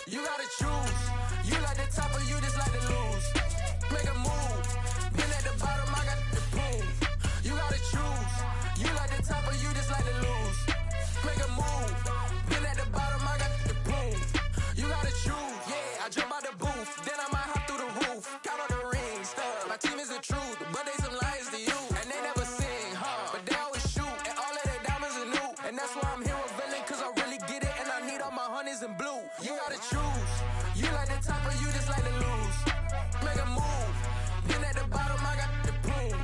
You gotta choose. You like the top or you just like to lose. Make a move. Been at the bottom, I got the prove. You gotta choose. You like the top or you just like to lose. Make a move. Been at the bottom, I got the prove. You gotta choose. Yeah, I jump out the booth. Then I might hop through the roof. Count on the rings. My team is the truth, but they some liars to you. And they never sing, but they always shoot. And all of their diamonds are new. And that's why I'm here revealing, cause I really get it. And I need all my honeys in blue. You gotta choose. You like the top or you just like to lose. Make a move. Been at the bottom, I got the proof.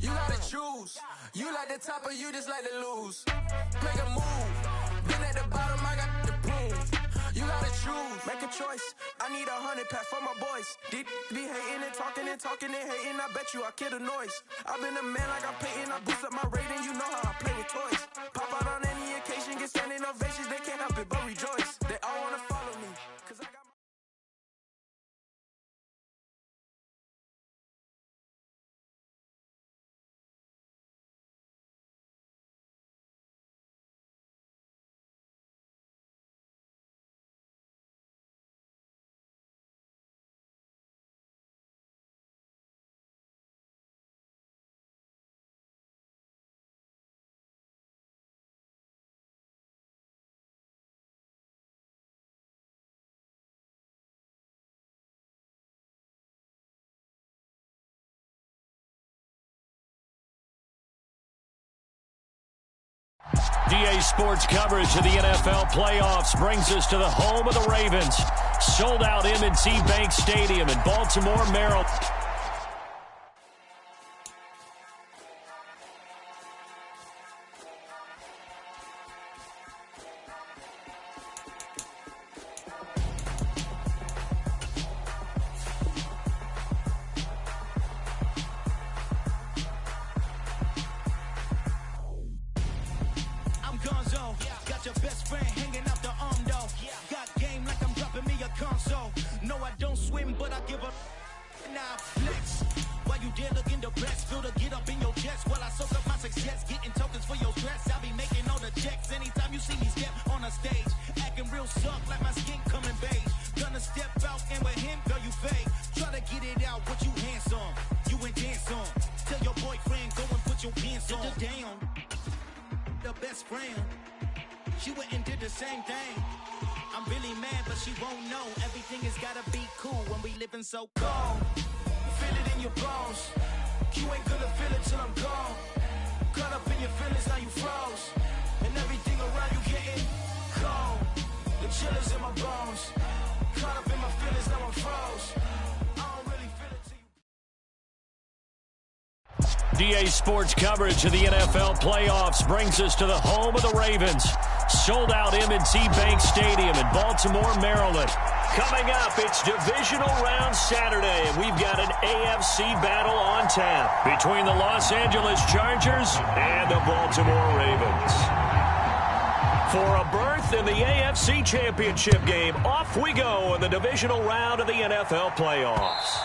You gotta choose. You like the top or you just like to lose. Make a move. Been at the bottom, I got the proof. You gotta choose. Make a choice. I need 100 pack for my boys. Deep be hating and talking and hating. I bet you I kill the noise. I've been a man like I'm Peyton. I boost up my rating. You know how I play with toys. Pop out on any occasion, get standing ovations. They can't help it but rejoice. They all wanna follow me. Cause I got DA Sports coverage of the NFL playoffs brings us to the home of the Ravens. Sold out M&T Bank Stadium in Baltimore, Maryland. so cold, feel it in your bones. You ain't gonna feel it till I'm gone. Caught up in your feelings, now you froze. And everything around you getting cold. The chill is in my bones. Caught up in my feelings, now I'm froze. I don't really feel it till you. DA Sports coverage of the NFL playoffs brings us to the home of the Ravens. Sold out M&T Bank Stadium in Baltimore, Maryland. Coming up, it's Divisional Round Saturday, and we've got an AFC battle on tap between the Los Angeles Chargers and the Baltimore Ravens. For a berth in the AFC Championship game, off we go in the Divisional Round of the NFL playoffs.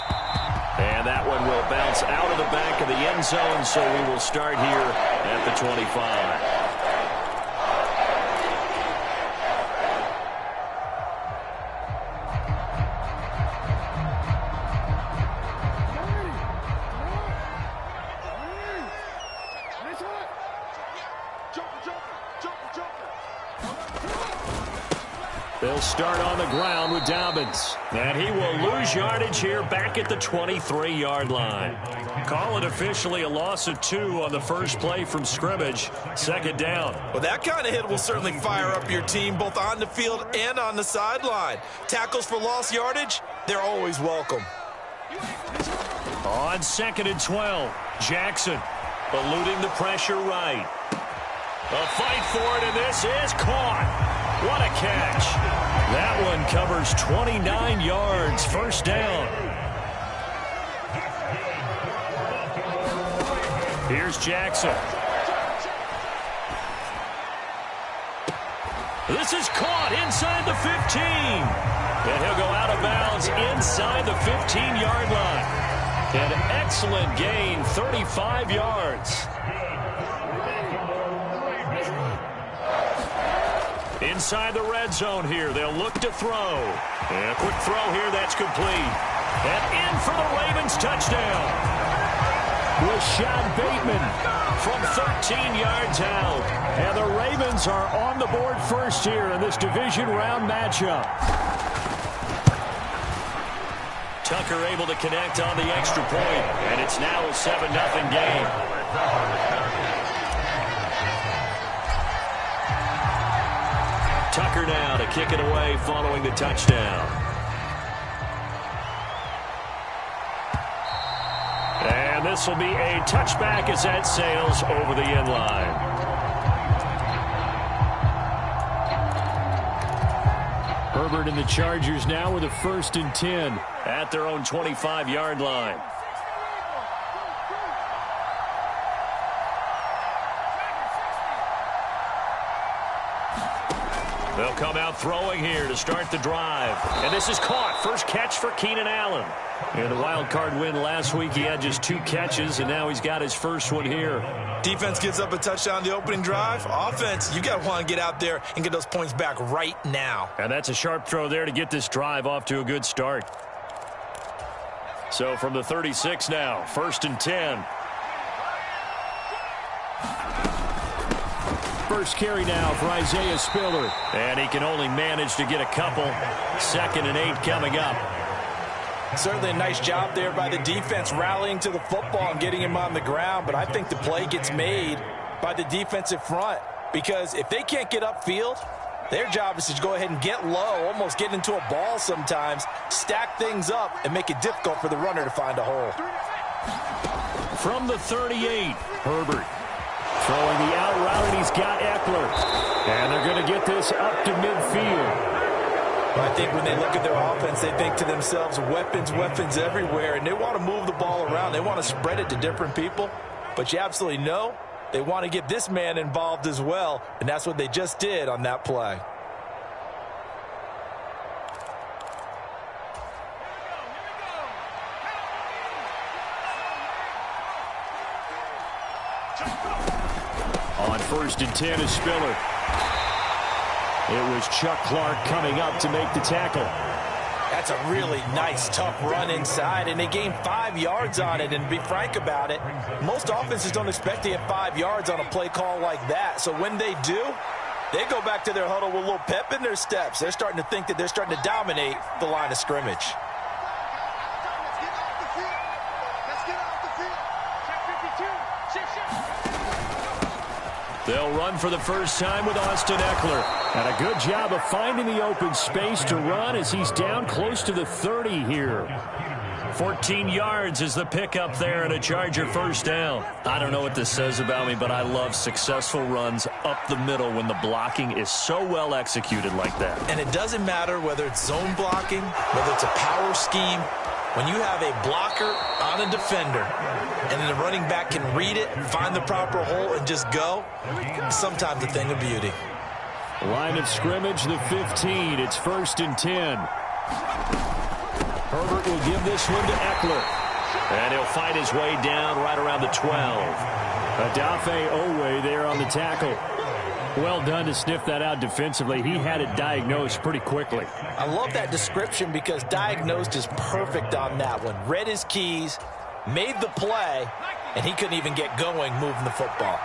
And that one will bounce out of the back of the end zone, so we will start here at the 25. They'll start on the ground with Dobbins. And he will lose yardage here back at the 23-yard line. Call it officially a loss of 2 on the first play from scrimmage. Second down. Well, that kind of hit will certainly fire up your team both on the field and on the sideline. Tackles for lost yardage, they're always welcome. On 2nd and 12, Jackson eluding the pressure right. A fight for it, and this is caught. What a catch. That one covers 29 yards. First down. Here's Jackson. This is caught inside the 15. And he'll go out of bounds inside the 15-yard line. An excellent gain, 35 yards. Inside the red zone here. They'll look to throw. And a quick throw here. That's complete. And in for the Ravens touchdown. Rashad Bateman from 13 yards out. And the Ravens are on the board first here in this division round matchup. Tucker able to connect on the extra point. And it's now a 7-0 game. Tucker now to kick it away following the touchdown. And this will be a touchback as that sails over the end line. Herbert and the Chargers now with a 1st and 10 at their own 25-yard line. They'll come out throwing here to start the drive. And this is caught. First catch for Keenan Allen. In the wild card win last week, he had just 2 catches, and now he's got his first one here. Defense gives up a touchdown the opening drive. Offense, you got to want to get out there and get those points back right now. And that's a sharp throw there to get this drive off to a good start. So from the 36 now, 1st and 10. First carry now for Isaiah Spiller. And he can only manage to get a couple. 2nd and 8 coming up. Certainly a nice job there by the defense rallying to the football and getting him on the ground. But I think the play gets made by the defensive front. Because if they can't get upfield, their job is to go ahead and get low, almost get into a ball sometimes, stack things up, and make it difficult for the runner to find a hole. From the 38, Herbert. Throwing the out route, and he's got Eckler. And they're going to get this up to midfield. I think when they look at their offense, they think to themselves, weapons, weapons everywhere, and they want to move the ball around. They want to spread it to different people. But you absolutely know they want to get this man involved as well, and that's what they just did on that play. On 1st and 10 is Spiller. It was Chuck Clark coming up to make the tackle. That's a really nice, tough run inside, and they gained 5 yards on it. And to be frank about it, most offenses don't expect to get 5 yards on a play call like that. So when they do, they go back to their huddle with a little pep in their steps. They're starting to think that they're starting to dominate the line of scrimmage. They'll run for the first time with Austin Eckler. And a good job of finding the open space to run as he's down close to the 30 here. 14 yards is the pickup there and a Charger first down. I don't know what this says about me, but I love successful runs up the middle when the blocking is so well executed like that. And it doesn't matter whether it's zone blocking, whether it's a power scheme. When you have a blocker on a defender and then the running back can read it, find the proper hole, and just go, sometimes a thing of beauty. Line of scrimmage, the 15. It's 1st and 10. Herbert will give this one to Eckler. And he'll fight his way down right around the 12. Adafe Owe there on the tackle. Well done to sniff that out defensively. He had it diagnosed pretty quickly. I love that description because diagnosed is perfect on that one. Read his keys, made the play, and he couldn't even get going moving the football.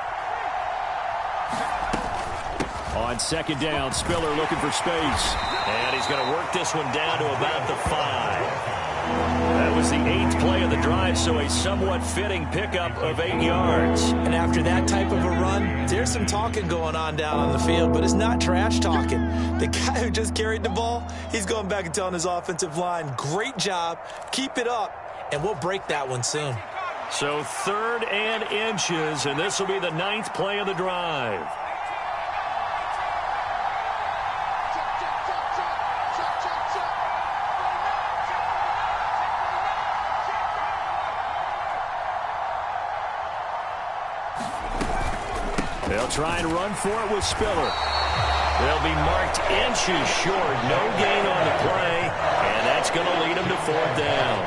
On 2nd down, Spiller looking for space. And he's going to work this one down to about the 5. That was the 8th play of the drive, so a somewhat fitting pickup of 8 yards. And after that type of a run, there's some talking going on down on the field, but it's not trash talking. The guy who just carried the ball, he's going back and telling his offensive line, great job, keep it up, and we'll break that one soon. So 3rd and inches, and this will be the 9th play of the drive. They'll try and run for it with Spiller. They'll be marked inches short. No gain on the play, and that's going to lead them to 4th down.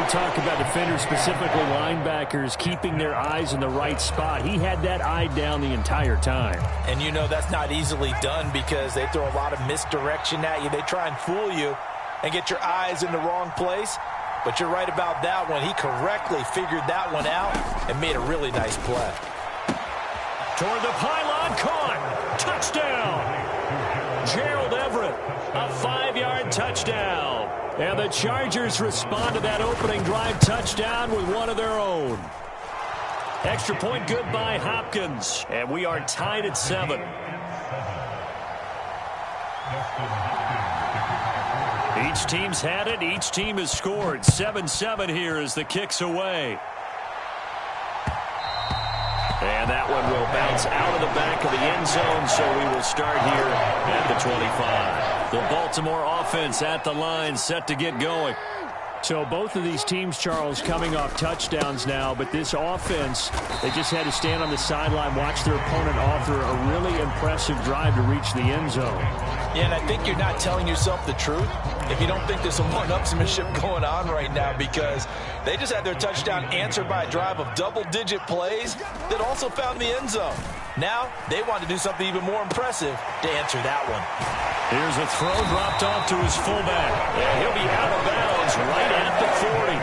talk about defenders, specifically linebackers, keeping their eyes in the right spot. He had that eye down the entire time. And you know that's not easily done because they throw a lot of misdirection at you. They try and fool you and get your eyes in the wrong place. But you're right about that one. He correctly figured that one out and made a really nice play. Toward the pylon, caught. Touchdown. Gerald Everett, a 5-yard touchdown. And the Chargers respond to that opening drive touchdown with one of their own. Extra point good by Hopkins. And we are tied at 7. Each team's had it. Each team has scored. 7-7 here as the kick's away. And that one will bounce out of the back of the end zone, so we will start here at the 25. The Baltimore offense at the line, set to get going. So both of these teams, Charles, coming off touchdowns now, but this offense, they just had to stand on the sideline, watch their opponent offer a really impressive drive to reach the end zone. Yeah, and I think you're not telling yourself the truth if you don't think there's some one-upsmanship going on right now, because they just had their touchdown answered by a drive of double-digit plays that also found the end zone. Now they want to do something even more impressive to answer that one. Here's a throw dropped off to his fullback. And he'll be out of bounds right at the 40.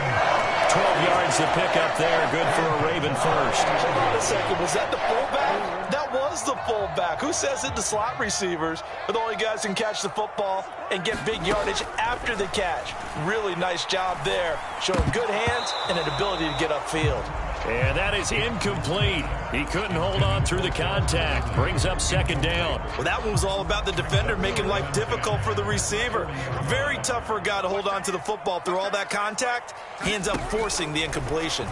12 yards to pick up there. Good for a Raven first. Hold on a second. Was that the fullback? That was the fullback. Who says it? The slot receivers are the only guys who can catch the football and get big yardage after the catch. Really nice job there, showing good hands and an ability to get upfield. And that is incomplete. He couldn't hold on through the contact. Brings up second down. Well, that one was all about the defender making life difficult for the receiver. Very tough for a guy to hold on to the football through all that contact. He ends up forcing the incompletion.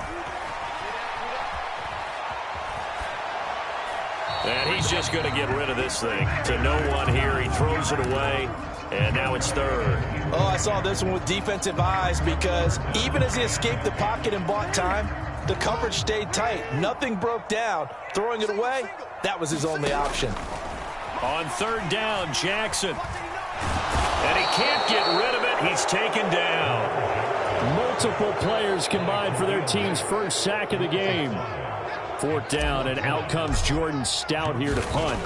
And he's just going to get rid of this thing. To no one here. He throws it away. And now it's third. Oh, I saw this one with defensive eyes, because even as he escaped the pocket and bought time, the coverage stayed tight. Nothing broke down. Throwing it away, that was his only option. On third down, Jackson. And he can't get rid of it. He's taken down. Multiple players combined for their team's first sack of the game. Fourth down, and out comes Jordan Stout here to punt.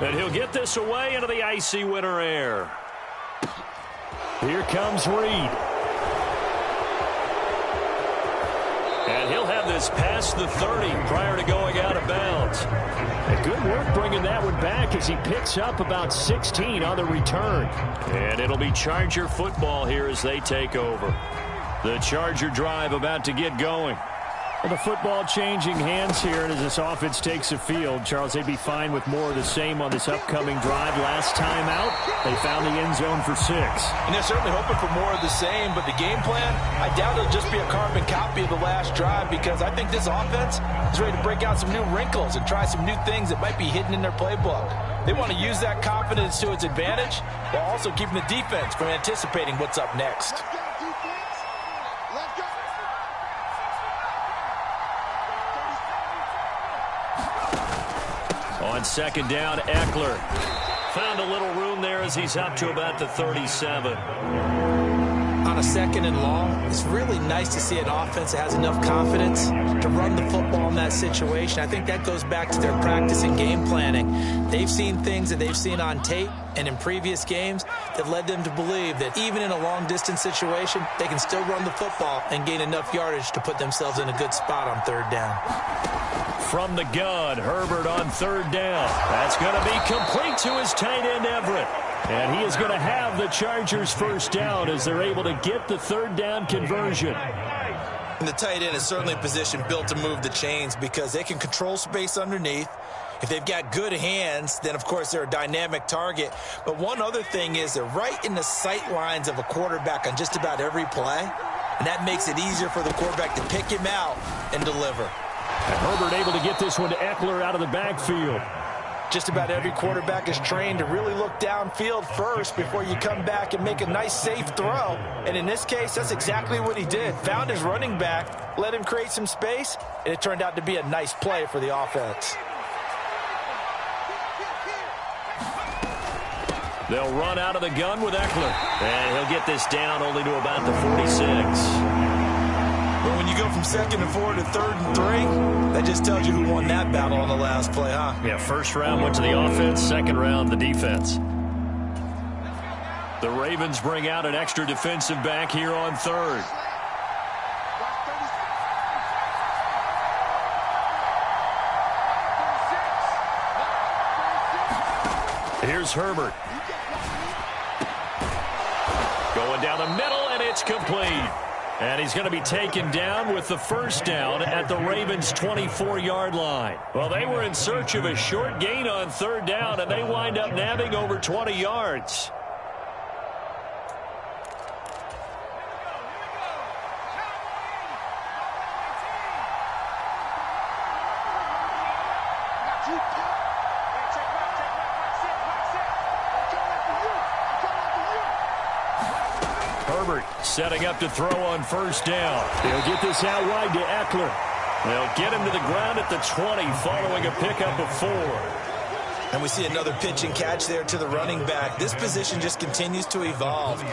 And he'll get this away into the icy winter air. Here comes Reed. And he'll have this past the 30 prior to going out of bounds. And good work bringing that one back as he picks up about 16 on the return. And it'll be Charger football here as they take over. The Charger drive about to get going. Well, the football changing hands here, and as this offense takes the field, Charles, they'd be fine with more of the same on this upcoming drive. Last time out, they found the end zone for 6. And they're certainly hoping for more of the same, but the game plan, I doubt it'll just be a carbon copy of the last drive, because I think this offense is ready to break out some new wrinkles and try some new things that might be hidden in their playbook. They want to use that confidence to its advantage while also keeping the defense from anticipating what's up next. On second down, Eckler found a little room there as he's up to about the 37. On a second and long, it's really nice to see an offense that has enough confidence to run the football in that situation. I think that goes back to their practice and game planning. They've seen things that they've seen on tape and in previous games that led them to believe that even in a long-distance situation, they can still run the football and gain enough yardage to put themselves in a good spot on third down. From the gun, Herbert on third down. That's going to be complete to his tight end, Everett. And he is going to have the Chargers first down as they're able to get the third down conversion. And the tight end is certainly a position built to move the chains because they can control space underneath. If they've got good hands, then, of course, they're a dynamic target. But one other thing is they're right in the sight lines of a quarterback on just about every play. And that makes it easier for the quarterback to pick him out and deliver. And Herbert able to get this one to Eckler out of the backfield. Just about every quarterback is trained to really look downfield first before you come back and make a nice, safe throw. And in this case, that's exactly what he did. Found his running back, let him create some space, and it turned out to be a nice play for the offense. They'll run out of the gun with Eckler. And he'll get this down only to about the 46. But when you go from 2nd and 4 to 3rd and 3, that just tells you who won that battle on the last play, huh? Yeah, first round went to the offense, second round the defense. The Ravens bring out an extra defensive back here on 3rd. Here's Herbert. Going down the middle, and it's complete. And he's going to be taken down with the first down at the Ravens' 24-yard line. Well, they were in search of a short gain on 3rd down, and they wind up nabbing over 20 yards. Herbert setting up to throw on first down. He'll get this out wide to Eckler. They'll get him to the ground at the 20 following a pickup of 4. And we see another pitch and catch there to the running back. This position just continues to evolve.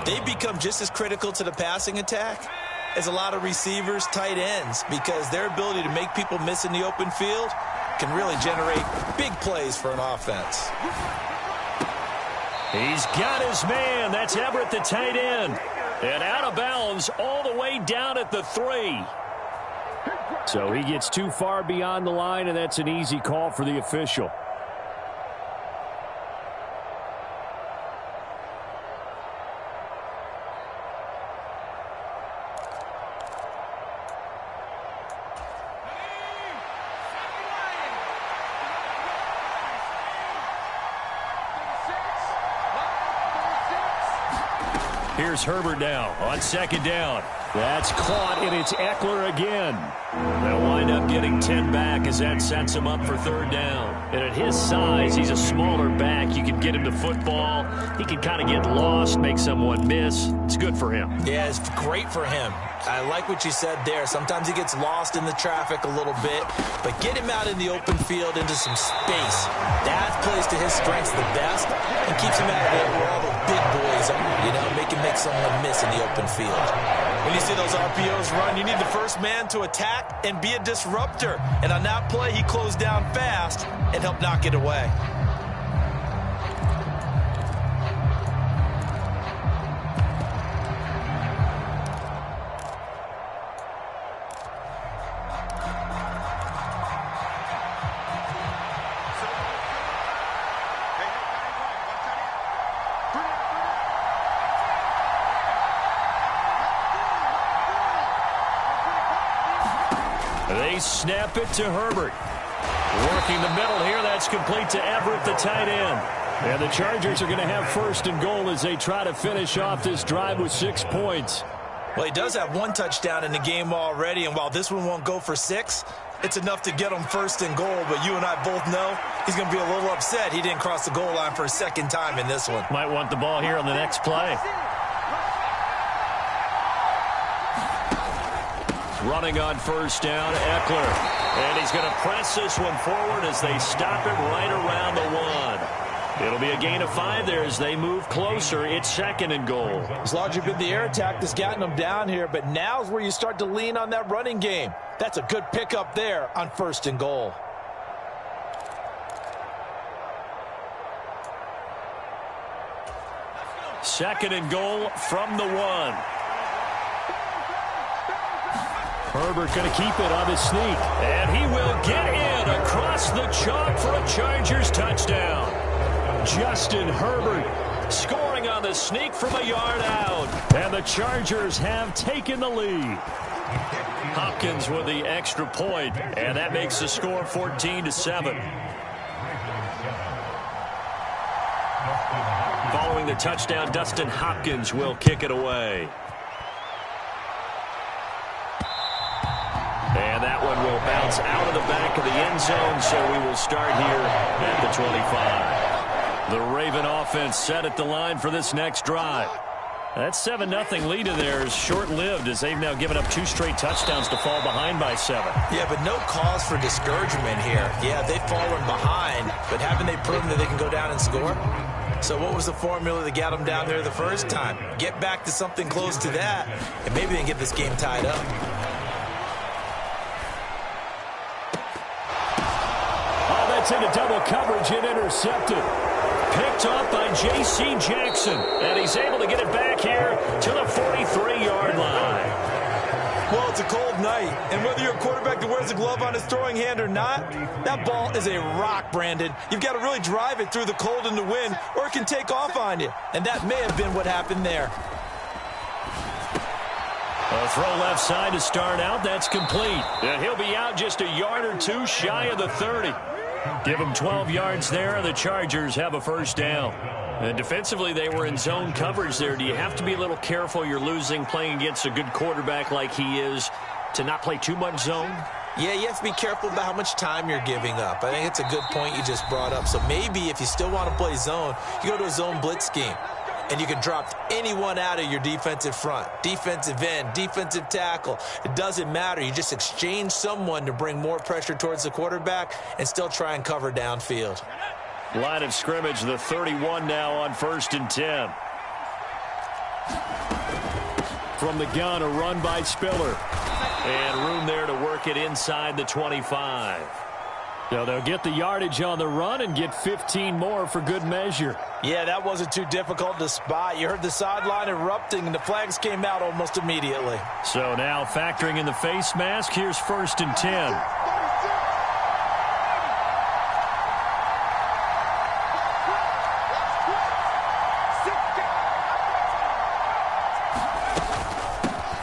They become just as critical to the passing attack as a lot of receivers, tight ends, because their ability to make people miss in the open field can really generate big plays for an offense. He's got his man. That's Everett, the tight end. And out of bounds all the way down at the 3. So he gets too far beyond the line, and that's an easy call for the official. Here's Herbert now on 2nd down. That's caught, and it's Eckler again. They'll wind up getting 10 back as that sets him up for 3rd down. And at his size, he's a smaller back. You can get him to football. He can kind of get lost, make someone miss. It's good for him. Yeah, it's great for him. I like what you said there. Sometimes he gets lost in the traffic a little bit, but get him out in the open field into some space. That plays to his strengths the best and keeps him out of there where all the big boys are, make someone miss in the open field. When you see those RPOs run, you need the first man to attack and be a disruptor. And on that play, he closed down fast and helped knock it away. They snap it to Herbert. Working the middle here. That's complete to Everett, the tight end. And the Chargers are going to have 1st and goal as they try to finish off this drive with 6 points. Well, he does have 1 touchdown in the game already, and while this one won't go for 6, it's enough to get him 1st and goal. But you and I both know he's going to be a little upset he didn't cross the goal line for a 2nd time in this one. Might want the ball here on the next play. Running on 1st down, Eckler. And he's going to press this one forward as they stop it right around the 1. It'll be a gain of 5 there as they move closer. It's 2nd and goal. It's largely been the air attack that's gotten them down here, but now's where you start to lean on that running game. That's a good pickup there on 1st and goal. Second and goal from the 1. Herbert going to keep it on his sneak. And he will get in across the chalk for a Chargers touchdown. Justin Herbert scoring on the sneak from a yard out. And the Chargers have taken the lead. Hopkins with the extra point, and that makes the score 14-7. Following the touchdown, Dustin Hopkins will kick it away. And that one will bounce out of the back of the end zone, so we will start here at the 25. The Raven offense set at the line for this next drive. That 7-0 lead in there is short-lived as they've now given up 2 straight touchdowns to fall behind by 7. Yeah, but no cause for discouragement here. Yeah, they've fallen behind, but haven't they proven that they can go down and score? So what was the formula that got them down there the first time? Get back to something close to that, and maybe they can get this game tied up. Oh, that's into double coverage and intercepted. Picked off by J.C. Jackson, and he's able to get it back here to the 43-yard line. Well, it's a cold night, and whether you're a quarterback that wears a glove on his throwing hand or not, that ball is a rock, Brandon. You've got to really drive it through the cold and the wind, or it can take off on you, and that may have been what happened there. A throw left side to start out. That's complete. And he'll be out just a yard or two shy of the 30. Give him 12 yards there, and the Chargers have a first down. And defensively, they were in zone coverage there. Do you have to be a little careful? You're losing playing against a good quarterback like he is to not play too much zone? Yeah, you have to be careful about how much time you're giving up. I think it's a good point you just brought up. So maybe if you still want to play zone, you go to a zone blitz scheme. And you can drop anyone out of your defensive front, defensive end, defensive tackle. It doesn't matter. You just exchange someone to bring more pressure towards the quarterback and still try and cover downfield. Line of scrimmage, the 31 now on 1st and 10. From the gun, a run by Spiller. And room there to work it inside the 25. So they'll get the yardage on the run and get 15 more for good measure. Yeah, that wasn't too difficult to spot. You heard the sideline erupting, and the flags came out almost immediately. So now factoring in the face mask, here's 1st and 10.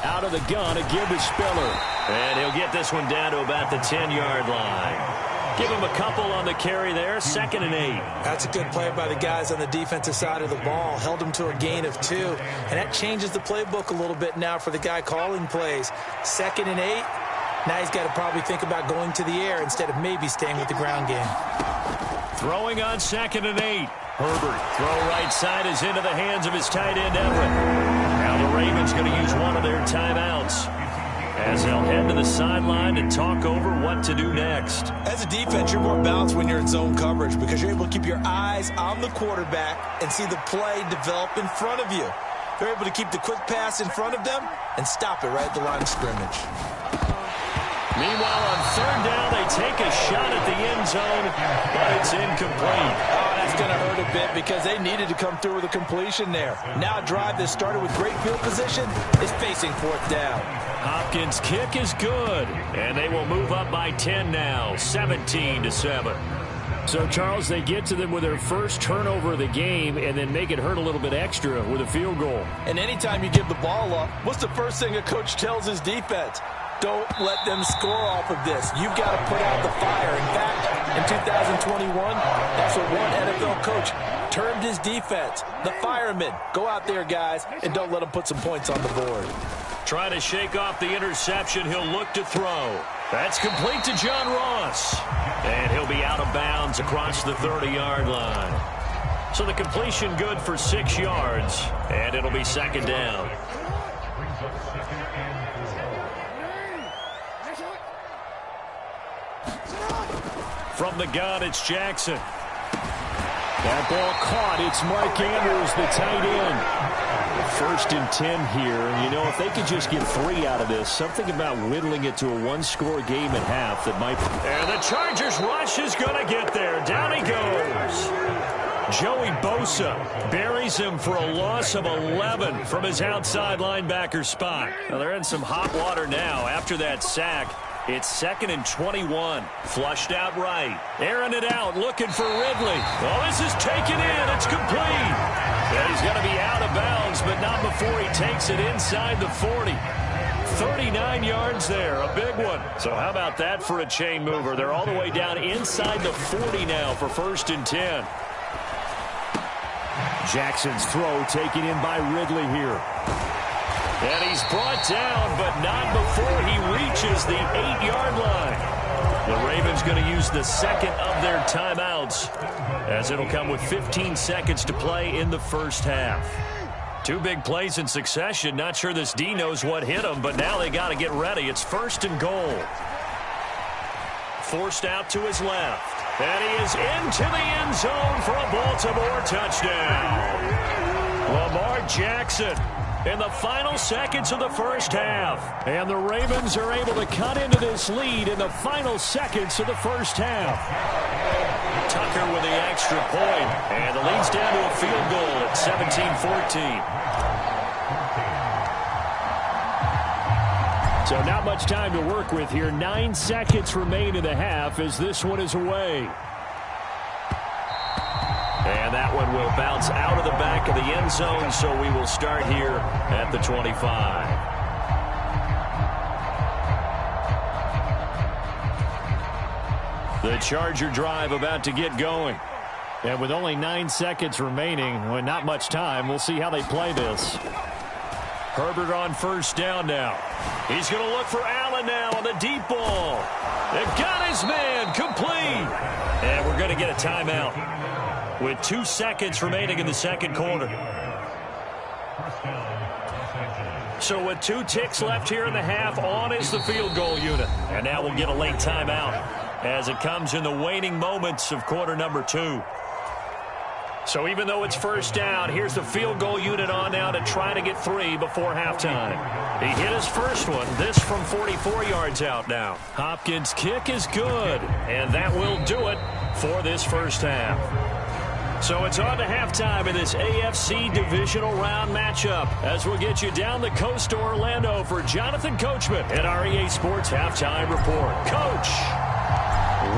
Out of the gun, a give to Spiller. And he'll get this one down to about the 10-yard line. Give him a couple on the carry there, 2nd and 8. That's a good play by the guys on the defensive side of the ball. Held him to a gain of 2. And that changes the playbook a little bit now for the guy calling plays. 2nd and 8. Now he's got to probably think about going to the air instead of maybe staying with the ground game. Throwing on 2nd and 8. Herbert, throw right side is into the hands of his tight end, Everett. Now the Ravens going to use one of their timeouts as they'll head to the sideline and talk over what to do next. As a defense, you're more balanced when you're in zone coverage because you're able to keep your eyes on the quarterback and see the play develop in front of you. They're able to keep the quick pass in front of them and stop it right at the line of scrimmage. Meanwhile, on 3rd down, they take a shot at the end zone, but it's incomplete. Oh, that's going to hurt a bit because they needed to come through with a completion there. Now a drive that started with great field position is facing 4th down. Hopkins' kick is good, and they will move up by 10 now, 17-7. So, Charles, they get to them with their first turnover of the game and then make it hurt a little bit extra with a field goal. And anytime you give the ball up, what's the first thing a coach tells his defense? Don't let them score off of this. You've got to put out the fire. In fact, in 2021, that's what one NFL coach termed his defense. The firemen. Go out there, guys, and don't let them put some points on the board. Trying to shake off the interception. He'll look to throw. That's complete to John Ross. And he'll be out of bounds across the 30-yard line. So the completion good for 6 yards, and it'll be 2nd down. From the gun, it's Jackson. That ball caught. It's Mark Andrews, the tight end. 1st and 10 here. You know, if they could just get 3 out of this, something about whittling it to a one-score game at half that might... And the Chargers rush is going to get there. Down he goes. Joey Bosa buries him for a loss of 11 from his outside linebacker spot. Now, they're in some hot water now after that sack. It's 2nd and 21. Flushed out right. Airing it out, looking for Ridley. Oh, this is taken in. It's complete. And he's going to be out of bounds, but not before he takes it inside the 40. 39 yards there, a big one. So how about that for a chain mover? They're all the way down inside the 40 now for 1st and 10. Jackson's throw taken in by Ridley here. And he's brought down, but not before he reaches the 8-yard line. The Ravens going to use the 2nd of their timeouts, as it'll come with 15 seconds to play in the first half. 2 big plays in succession. Not sure this D knows what hit him, but now they got to get ready. It's 1st and goal. Forced out to his left. And he is into the end zone for a Baltimore touchdown. Lamar Jackson in the final seconds of the first half. And the Ravens are able to cut into this lead in the final seconds of the first half. Tucker with the extra point. And the lead's down to a field goal at 17-14. So not much time to work with here. 9 seconds remain in the half as this one is away. And that one will bounce out of the back of the end zone, so we will start here at the 25. The Charger drive about to get going. And with only 9 seconds remaining, well, not much time, we'll see how they play this. Herbert on first down now. He's going to look for Allen now on the deep ball. They've got his man complete. And we're going to get a timeout with 2 seconds remaining in the second quarter. So with 2 ticks left here in the half, on is the field goal unit. And now we'll get a late timeout as it comes in the waning moments of quarter number 2. So even though it's first down, here's the field goal unit on now to try to get 3 before halftime. He hit his first one, this from 44 yards out now. Hopkins' kick is good, and that will do it for this first half. So it's on to halftime in this AFC divisional round matchup as we'll get you down the coast to Orlando for Jonathan Coachman at our EA Sports Halftime Report. Coach,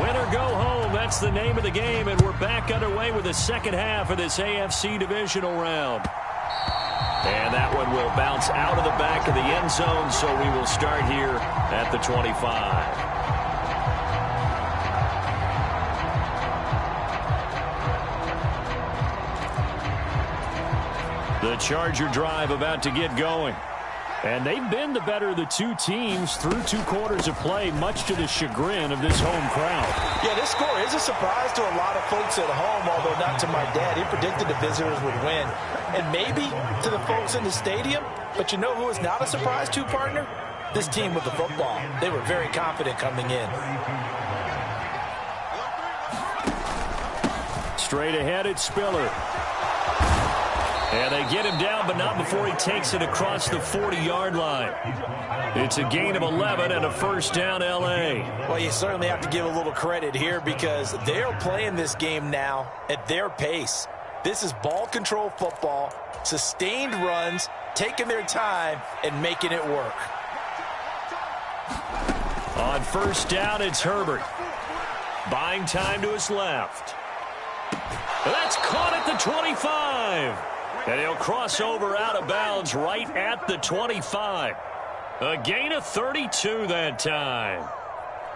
win or go home, that's the name of the game, and we're back underway with the second half of this AFC divisional round. And that one will bounce out of the back of the end zone, so we will start here at the 25. The Charger drive about to get going. And they've been the better of the 2 teams through 2 quarters of play, much to the chagrin of this home crowd. Yeah, this score is a surprise to a lot of folks at home, although not to my dad. He predicted the visitors would win. And maybe to the folks in the stadium. But you know who is not a surprise to, partner? This team with the football. They were very confident coming in. Straight ahead, it's Spiller. And they get him down, but not before he takes it across the 40-yard line. It's a gain of 11 and a first down, L.A. Well, you certainly have to give a little credit here because they're playing this game now at their pace. This is ball control football, sustained runs, taking their time, and making it work. On first down, it's Herbert. Buying time to his left. That's caught at the 25. And he'll cross over out of bounds right at the 25. A gain of 32 that time.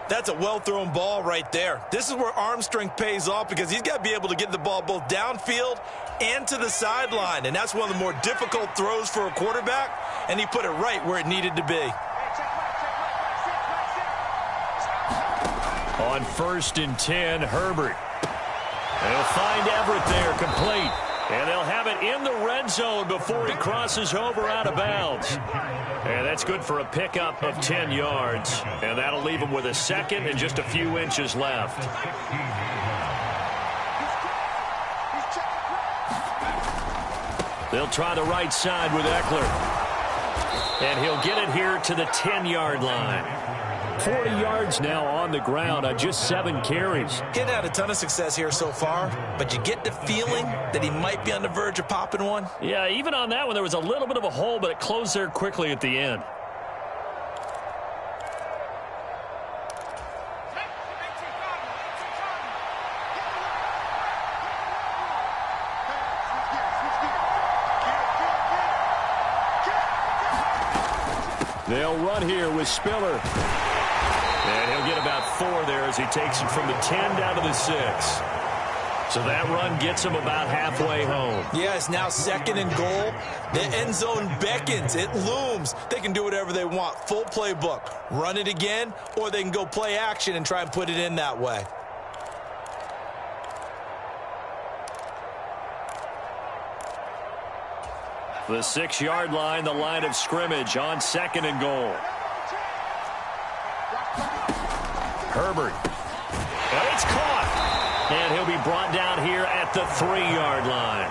That's a well-thrown ball right there. This is where arm strength pays off because he's got to be able to get the ball both downfield and to the sideline. And that's one of the more difficult throws for a quarterback, and he put it right where it needed to be. On first and 10, Herbert. They'll find Everett there, complete. And they'll have it in the red zone before he crosses over out of bounds. And that's good for a pickup of 10 yards. And that'll leave him with a second and just a few inches left. They'll try the right side with Eckler. And he'll get it here to the 10-yard line. 40 yards now on the ground on just 7 carries. He's had a ton of success here so far, but you get the feeling that he might be on the verge of popping one. Yeah, even on that one, there was a little bit of a hole, but it closed there quickly at the end. They'll run here with Spiller. And he'll get about 4 there as he takes it from the 10 down to the 6. So that run gets him about halfway home. Yeah, it's now second and goal. The end zone beckons. It looms. They can do whatever they want. Full playbook. Run it again, or they can go play action and try and put it in that way. The 6-yard line, the line of scrimmage on second and goal. Herbert. And it's caught. And he'll be brought down here at the 3-yard line.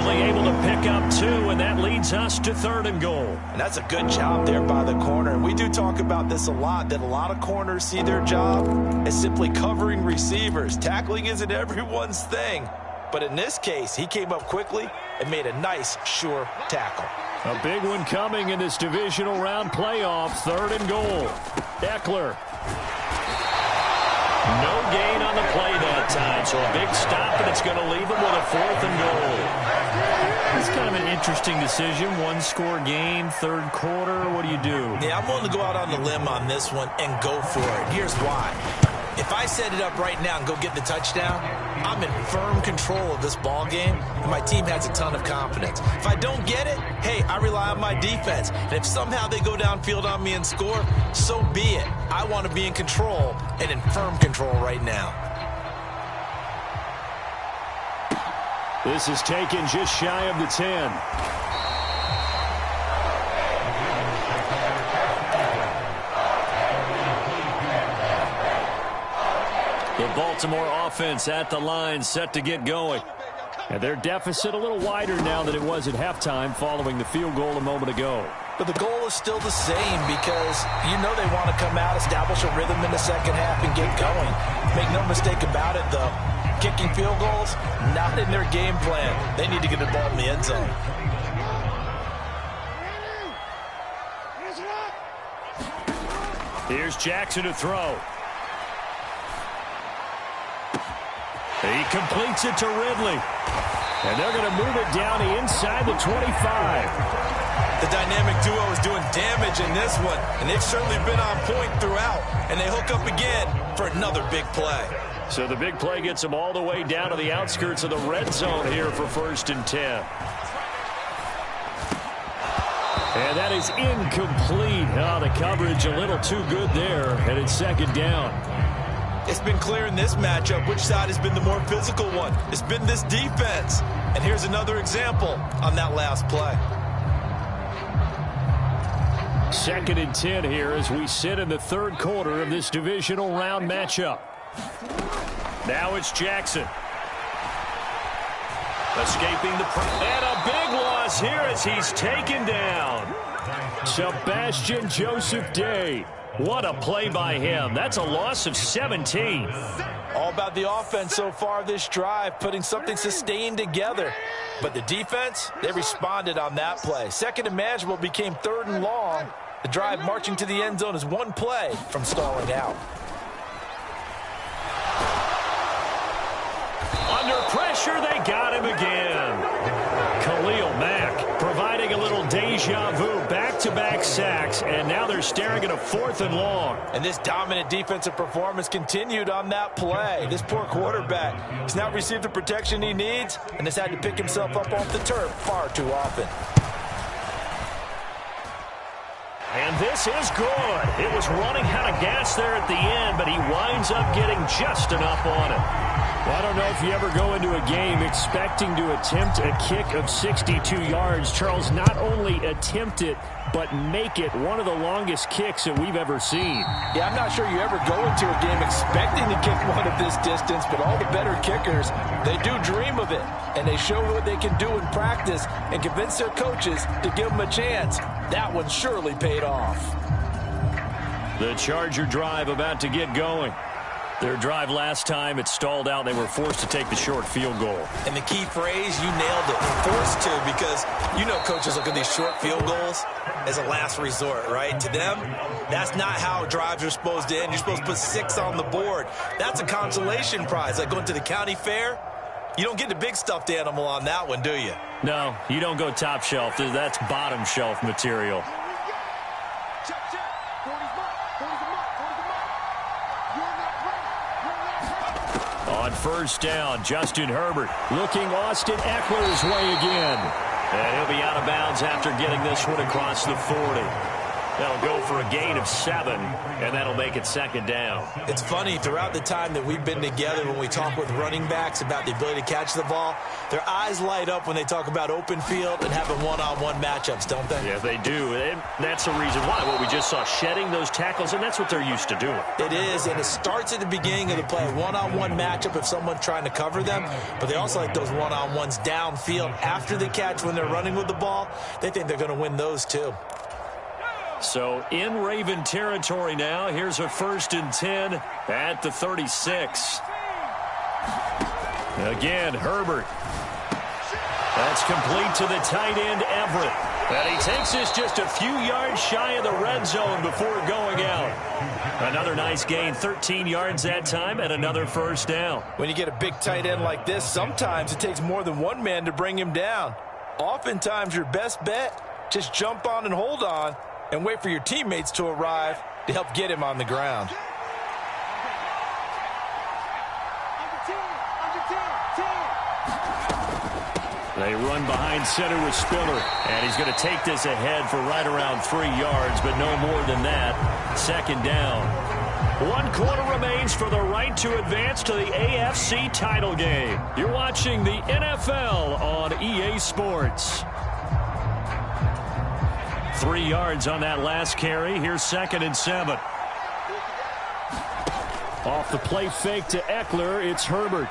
Only able to pick up 2, and that leads us to 3rd and goal. And that's a good job there by the corner. And we do talk about this a lot, that a lot of corners see their job as simply covering receivers. Tackling isn't everyone's thing. But in this case, he came up quickly and made a nice, sure tackle. A big one coming in this divisional round playoff. 3rd and goal. Eckler. No gain on the play that time, so a big stop, and it's going to leave him with a 4th and goal. It's kind of an interesting decision. 1-score game, 3rd quarter. What do you do? Yeah, I'm willing to go out on the limb on this one and go for it. Here's why. If I set it up right now and go get the touchdown, I'm in firm control of this ball game, and my team has a ton of confidence. If I don't get it, hey, I rely on my defense. And if somehow they go downfield on me and score, so be it. I want to be in control and in firm control right now. This is taken just shy of the 10. The Baltimore offense at the line, set to get going. And their deficit a little wider now than it was at halftime following the field goal a moment ago. But the goal is still the same because you know they want to come out, establish a rhythm in the second half, and get going. Make no mistake about it, though. Kicking field goals, not in their game plan. They need to get the ball in the end zone. Here's Jackson to throw. He completes it to Ridley. And they're going to move it down inside the 25. The dynamic duo is doing damage in this one, and they've certainly been on point throughout. And they hook up again for another big play. So the big play gets them all the way down to the outskirts of the red zone here for 1st and 10. And that is incomplete. Oh, the coverage a little too good there, and it's 2nd down. It's been clear in this matchup which side has been the more physical one. It's been this defense. And here's another example on that last play. 2nd and 10 here as we sit in the 3rd quarter of this divisional round matchup. Now it's Jackson. Escaping the and a big loss here as he's taken down. Sebastian Joseph Day. What a play by him. That's a loss of 17. All about the offense so far this drive, putting something sustained together. But the defense, they responded on that play. 2nd and manageable became 3rd and long. The drive marching to the end zone is one play from stalling out. Under pressure, they got him again. Khalil Mack providing a little deja vu, back-to-back sacks, and now they're staring at a 4th and long. And this dominant defensive performance continued on that play. This poor quarterback has not received the protection he needs and has had to pick himself up off the turf far too often. And this is good. It was running out of gas there at the end, but he winds up getting just enough on it. Well, I don't know if you ever go into a game expecting to attempt a kick of 62 yards. Charles, not only attempt it, but make it one of the longest kicks that we've ever seen. Yeah, I'm not sure you ever go into a game expecting to kick one of this distance, but all the better kickers, they do dream of it. And they show what they can do in practice and convince their coaches to give them a chance. That one surely paid off. The Charger drive about to get going. Their drive last time, it stalled out. They were forced to take the short field goal. And the key phrase, you nailed it, forced to, because you know coaches look at these short field goals as a last resort, right? To them, that's not how drives are supposed to end. You're supposed to put 6 on the board. That's a consolation prize. Like going to the county fair, you don't get the big stuffed animal on that one, do you? No, you don't go top shelf. That's bottom shelf material. On 1st down, Justin Herbert looking Austin Eckler's way again. And he'll be out of bounds after getting this one across the 40. That'll go for a gain of 7, and that'll make it second down. It's funny, throughout the time that we've been together, when we talk with running backs about the ability to catch the ball, their eyes light up when they talk about open field and having one-on-one matchups, don't they? Yeah, they do. And that's the reason why. What we just saw, shedding those tackles, and that's what they're used to doing. It is, and it starts at the beginning of the play. One-on-one matchup if someone's trying to cover them, but they also like those one-on-ones downfield after the catch when they're running with the ball. They think they're going to win those too. So in Raven territory now. Here's a 1st and 10 at the 36. Again, Herbert. That's complete to the tight end, Everett. And he takes this just a few yards shy of the red zone before going out. Another nice gain, 13 yards that time, and another 1st down. When you get a big tight end like this, sometimes it takes more than one man to bring him down. Oftentimes, your best bet, just jump on and hold on and wait for your teammates to arrive to help get him on the ground. They run behind center with Spiller, and he's going to take this ahead for right around 3 yards, but no more than that. 2nd down. 1 quarter remains for the right to advance to the AFC title game. You're watching the NFL on EA Sports. 3 yards on that last carry. Here's 2nd and 7. Off the play fake to Eckler, it's Herbert.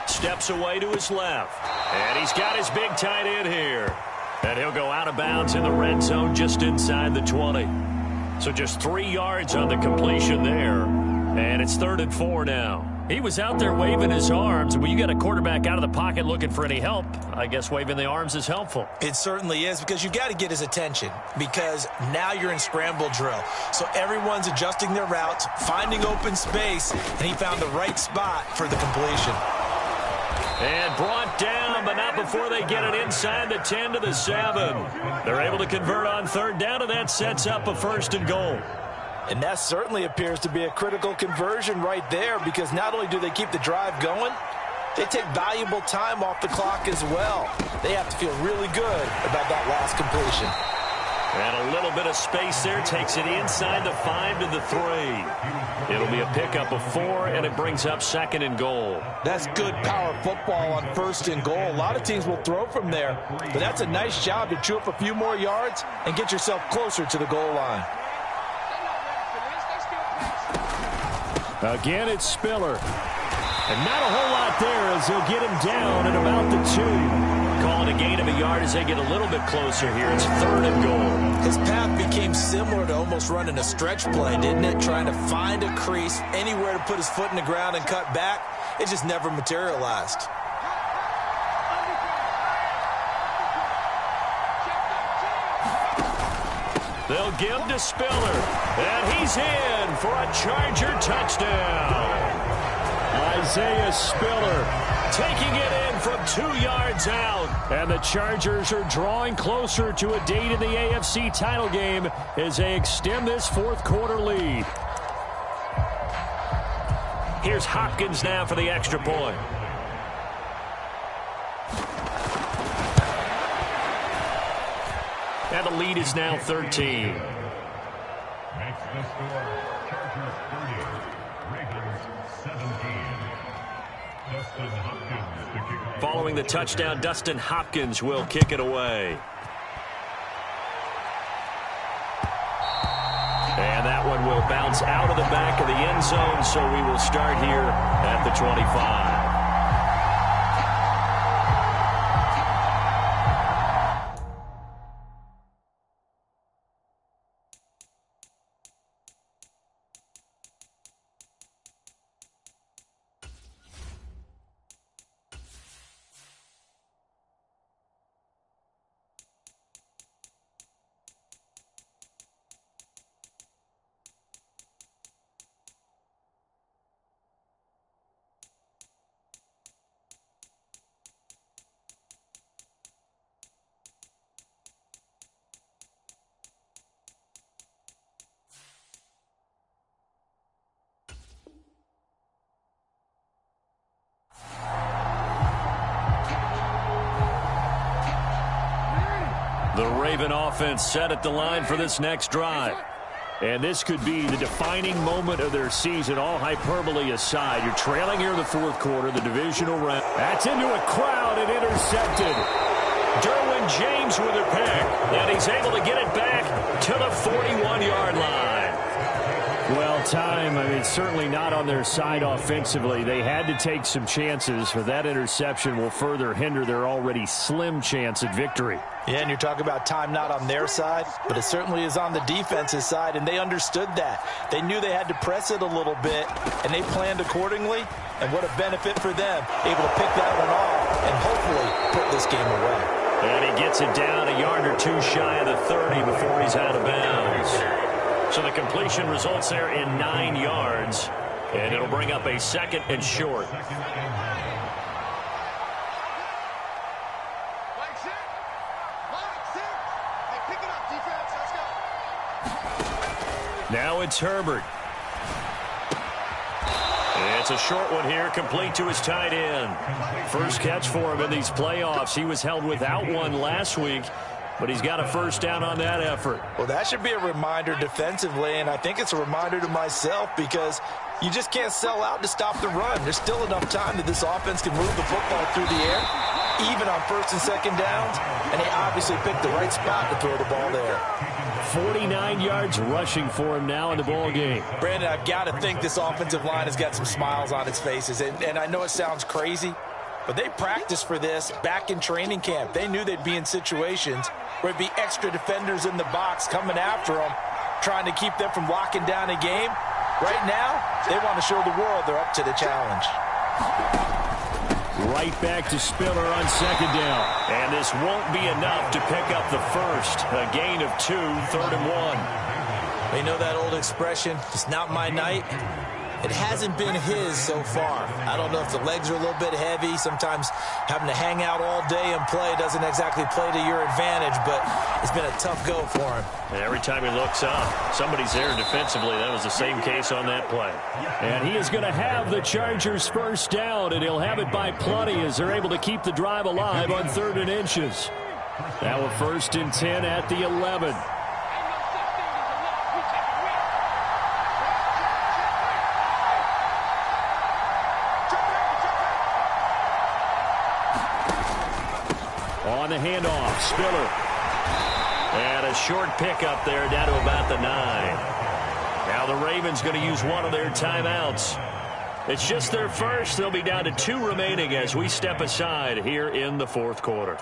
Steps away to his left. And he's got his big tight end here. And he'll go out of bounds in the red zone just inside the 20. So just 3 yards on the completion there. And it's 3rd and 4 now. He was out there waving his arms. When you got a quarterback out of the pocket looking for any help, I guess waving the arms is helpful. It certainly is, because you got to get his attention, because now you're in scramble drill. So everyone's adjusting their routes, finding open space, and he found the right spot for the completion. And brought down, but not before they get it inside the 10 to the 7. They're able to convert on 3rd down, and that sets up a 1st and goal. And that certainly appears to be a critical conversion right there, because not only do they keep the drive going, they take valuable time off the clock as well. They have to feel really good about that last completion. And a little bit of space there, takes it inside the 5 to the 3. It'll be a pickup of 4, and it brings up 2nd and goal. That's good power football on 1st and goal. A lot of teams will throw from there, but that's a nice job to chew up a few more yards and get yourself closer to the goal line. Again, it's Spiller. And not a whole lot there as he'll get him down at about the 2. Calling a gain of a yard as they get a little bit closer here. It's 3rd and goal. His path became similar to almost running a stretch play, didn't it? Trying to find a crease, anywhere to put his foot in the ground and cut back. It just never materialized. They'll give to Spiller. And he's in for a Charger touchdown. Isaiah Spiller taking it in from 2 yards out. And the Chargers are drawing closer to a date in the AFC title game as they extend this 4th quarter lead. Here's Hopkins now for the extra point. And the lead is now 13. Makes the score Chargers 30, Ravens 17. Dustin Hopkins to kick off. Following the touchdown, Dustin Hopkins will kick it away. And that one will bounce out of the back of the end zone, so we will start here at the 25. The Raven offense set at the line for this next drive. And this could be the defining moment of their season, all hyperbole aside. You're trailing here in the fourth quarter, the divisional round. That's into a crowd and intercepted. Derwin James with a pick, and he's able to get it back to the 41-yard line. Well, certainly not on their side offensively. They had to take some chances, but that interception will further hinder their already slim chance at victory. Yeah, and you're talking about time not on their side, but it certainly is on the defense's side, and they understood that. They knew they had to press it a little bit, and they planned accordingly, and what a benefit for them, able to pick that one off and hopefully put this game away. And he gets it down a yard or two shy of the 30 before he's out of bounds. So the completion results there in 9 yards, and it'll bring up a second and short. Now it's Herbert. It's a short one here, complete to his tight end. First catch for him in these playoffs. He was held without one last week, but he's got a first down on that effort. Well, that should be a reminder defensively, and I think it's a reminder to myself because you just can't sell out to stop the run. There's still enough time that this offense can move the football through the air, even on first and second downs, and they obviously picked the right spot to throw the ball there. 49 yards rushing for him now in the ball game. Brandon, I've got to think this offensive line has got some smiles on its faces, and I know it sounds crazy, but they practiced for this back in training camp. They knew they'd be in situations where it'd be extra defenders in the box coming after them, trying to keep them from locking down a game. Right now, they want to show the world they're up to the challenge. Right back to Spiller on second down. And this won't be enough to pick up the first. A gain of 2, 3rd and 1. You know that old expression, it's not my night? It hasn't been his so far. I don't know if the legs are a little bit heavy. Sometimes having to hang out all day and play doesn't exactly play to your advantage, but it's been a tough go for him. And every time he looks up, somebody's there defensively. That was the same case on that play. And he is going to have the Chargers first down, and he'll have it by plenty as they're able to keep the drive alive on 3rd and inches. Now a 1st and 10 at the 11. On the handoff, Spiller. And a short pickup there down to about the 9. Now the Ravens going to use one of their timeouts. It's just their first. They'll be down to 2 remaining as we step aside here in the 4th quarter.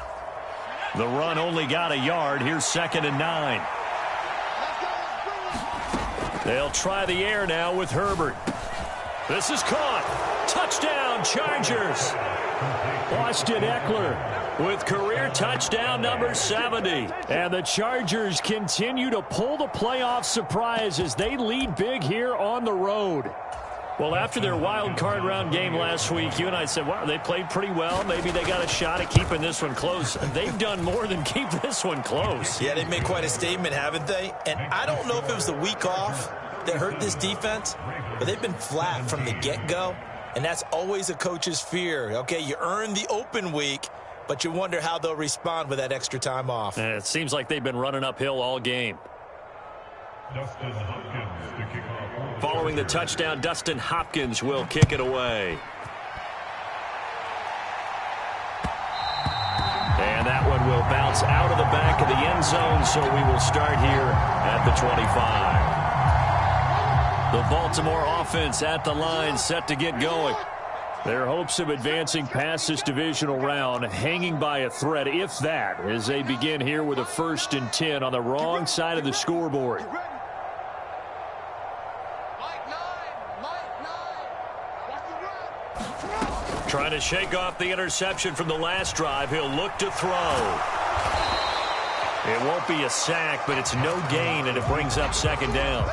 The run only got a yard. Here's 2nd and 9. They'll try the air now with Herbert. This is caught. Touchdown, Chargers. Austin Eckler with career touchdown number 70. And the Chargers continue to pull the playoff surprise as they lead big here on the road. Well, after their wild card round game last week, you and I said, wow, they played pretty well. Maybe they got a shot at keeping this one close. They've done more than keep this one close. Yeah, they've made quite a statement, haven't they? And I don't know if it was the week off that hurt this defense, but they've been flat from the get-go. And that's always a coach's fear. Okay, you earn the open week, but you wonder how they'll respond with that extra time off. And it seems like they've been running uphill all game. Dustin Hopkins to kick off. Following the touchdown, Dustin Hopkins will kick it away. And that one will bounce out of the back of the end zone, so we will start here at the 25. The Baltimore offense at the line, set to get going. Their hopes of advancing past this divisional round hanging by a thread, if that, as they begin here with a 1st and 10 on the wrong side of the scoreboard. Trying to shake off the interception from the last drive. He'll look to throw. It won't be a sack, but it's no gain, and it brings up 2nd down.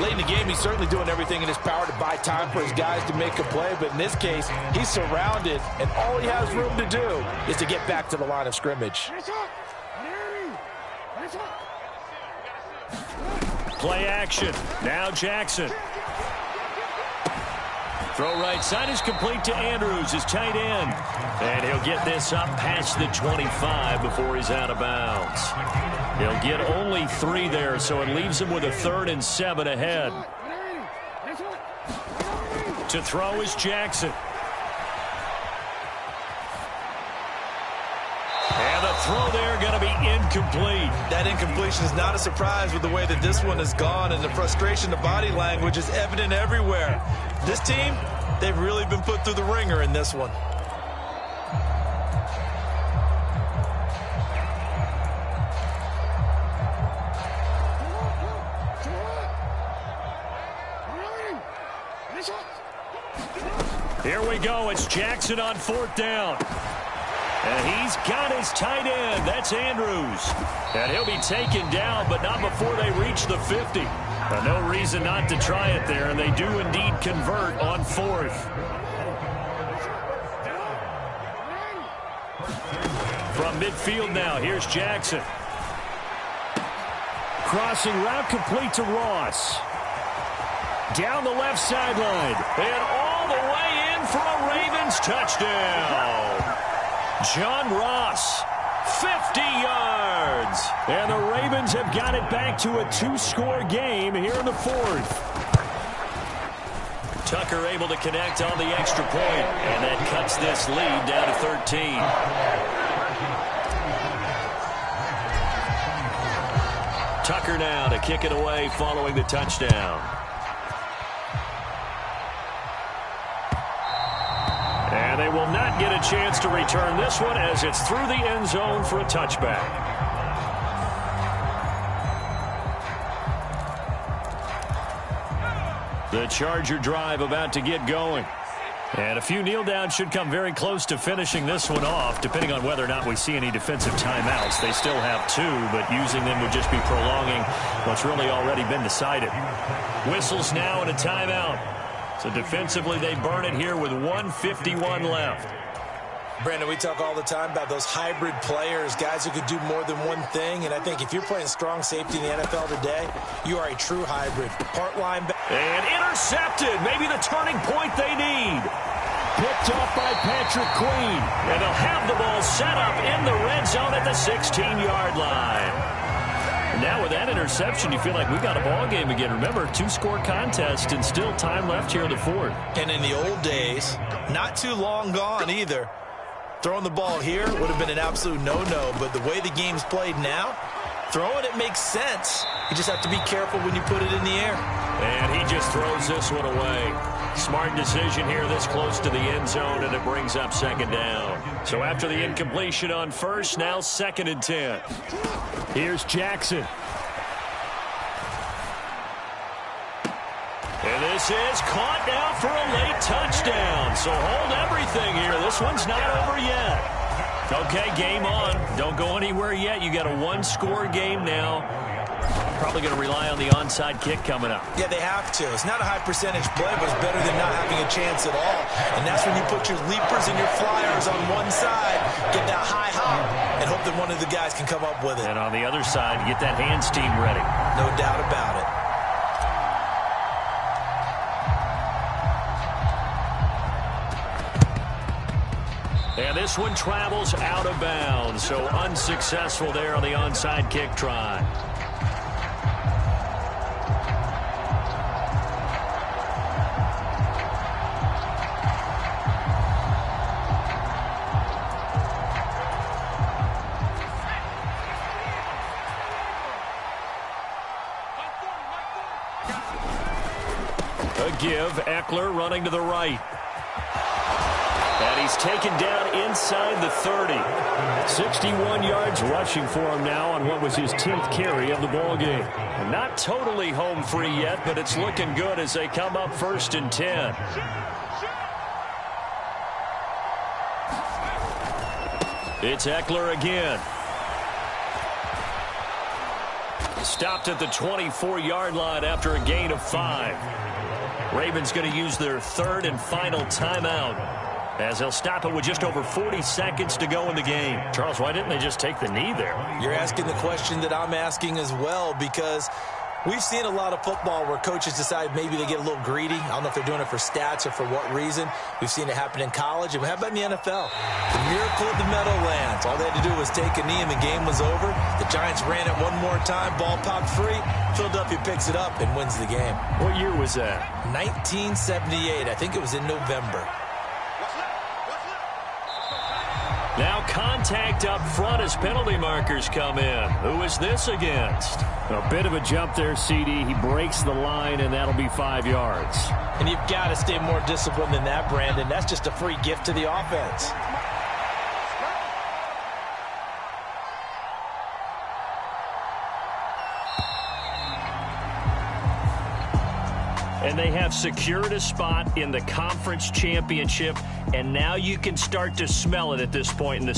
Late in the game, he's certainly doing everything in his power to buy time for his guys to make a play, but in this case, he's surrounded, and all he has room to do is to get back to the line of scrimmage. Play action. Now Jackson. Throw right side is complete to Andrews, his tight end. And he'll get this up past the 25 before he's out of bounds. He'll get only 3 there, so it leaves him with a 3rd and 7 ahead. To throw is Jackson. And the throw there going to be incomplete. That incompletion is not a surprise with the way that this one has gone, and the frustration, the body language is evident everywhere. This team, they've really been put through the ringer in this one. Here we go. It's Jackson on 4th down. And he's got his tight end. That's Andrews. And he'll be taken down, but not before they reach the 50. No reason not to try it there, and they do indeed convert on 4th. From midfield now, here's Jackson. Crossing route complete to Ross. Down the left sideline. And all the way in for a Ravens touchdown. John Ross, 50 yards. And the Ravens have got it back to a 2-score game here in the 4th. Tucker able to connect on the extra point, and that cuts this lead down to 13. Tucker now to kick it away following the touchdown. And they will not get a chance to return this one as it's through the end zone for a touchback. The Charger drive about to get going. And a few kneel downs should come very close to finishing this one off, depending on whether or not we see any defensive timeouts. They still have 2, but using them would just be prolonging what's really already been decided. Whistles now and a timeout. So defensively, they burn it here with 1:51 left. Brandon, we talk all the time about those hybrid players, guys who could do more than one thing. And I think if you're playing strong safety in the NFL today, you are a true hybrid. Part linebacker. And intercepted. Maybe the turning point they need. Picked off by Patrick Queen. And they'll have the ball set up in the red zone at the 16-yard line. Now with that interception, you feel like we got a ball game again. Remember, 2-score contest and still time left here in the 4th. And in the old days, not too long gone either, throwing the ball here would have been an absolute no-no. But the way the game's played now, throwing it makes sense. You just have to be careful when you put it in the air. And he just throws this one away. Smart decision here this close to the end zone, and it brings up 2nd down. So after the incompletion on 1st, now 2nd and 10. Here's Jackson. And this is caught now for a late touchdown. So hold everything here. This one's not over yet. Okay, game on. Don't go anywhere yet. You got a 1-score game now. Probably going to rely on the onside kick coming up. Yeah, they have to. It's not a high percentage play, but it's better than not having a chance at all. And that's when you put your leapers and your flyers on one side, get that high hop, and hope that one of the guys can come up with it. And on the other side, get that hands team ready. No doubt about it. And this one travels out of bounds, so unsuccessful there on the onside kick try. A give, Eckler running to the right. And he's taken down inside the 30. 61 yards rushing for him now on what was his 10th carry of the ballgame. And not totally home free yet, but it's looking good as they come up 1st and 10. It's Eckler again. Stopped at the 24-yard line after a gain of 5. Ravens going to use their 3rd and final timeout, as they'll stop it with just over 40 seconds to go in the game. Charles, why didn't they just take the knee there? You're asking the question that I'm asking as well, because We've seen a lot of football where coaches decide maybe they get a little greedy. I don't know if they're doing it for stats or for what reason. We've seen it happen in college. And how about in the NFL? The miracle of the Meadowlands. All they had to do was take a knee and the game was over. The Giants ran it one more time. Ball popped free. Philadelphia picks it up and wins the game. What year was that? 1978. I think it was in November. Now contact up front as penalty markers come in. Who is this against? A bit of a jump there, CD. He breaks the line, and that'll be 5 yards. And you've got to stay more disciplined than that, Brandon. That's just a free gift to the offense. And they have secured a spot in the conference championship, and now you can start to smell it at this point in the season.